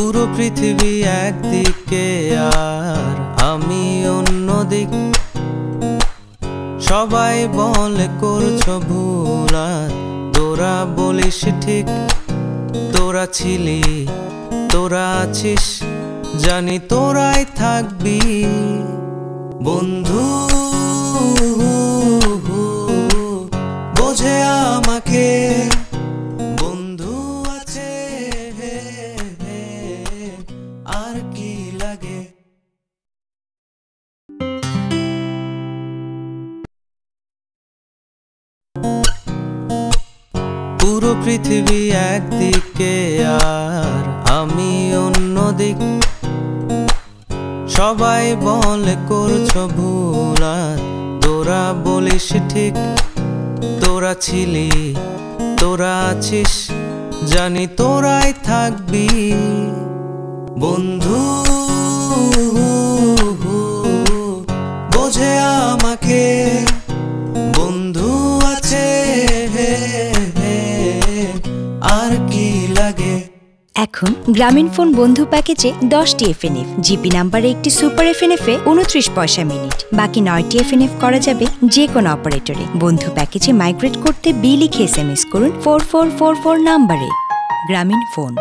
পুরো পৃথিবী একদিকে আর আমি অন্যদিক। সবাই বলে করছো ভুল আর তোরা বলিস ঠিক। তোরা ছিলি, তোরা আছিস, জানি তোরাই থাকবি বন্ধু। বোঝে আমাকে বন্ধু আছে, আর কি লাগে। পুরো পৃথিবী একদিকে আর আমি অন্যদিক। সবাই বলে করছো ভুল আর তোরা বলিস ঠিক। তোরা ছিলি, তোরা আছিস, জানি তোরাই থাকবি বন্ধু। বোঝে আমাকে বন্ধু আছে, আর কি লাগে। এখন গ্রামীণ ফোন বন্ধু প্যাকেজে 10টি এফএনএফ, জিপি নাম্বারে একটি সুপার এফএনএফ এ 29 পয়সা মিনিট। বাকি 9টি এফএনএফ করা যাবে যে কোনো অপারেটরে। বন্ধু প্যাকেজে মাইগ্রেট করতে বি লিখে SMS করুন 4444 নাম্বারে। গ্রামীণ ফোন।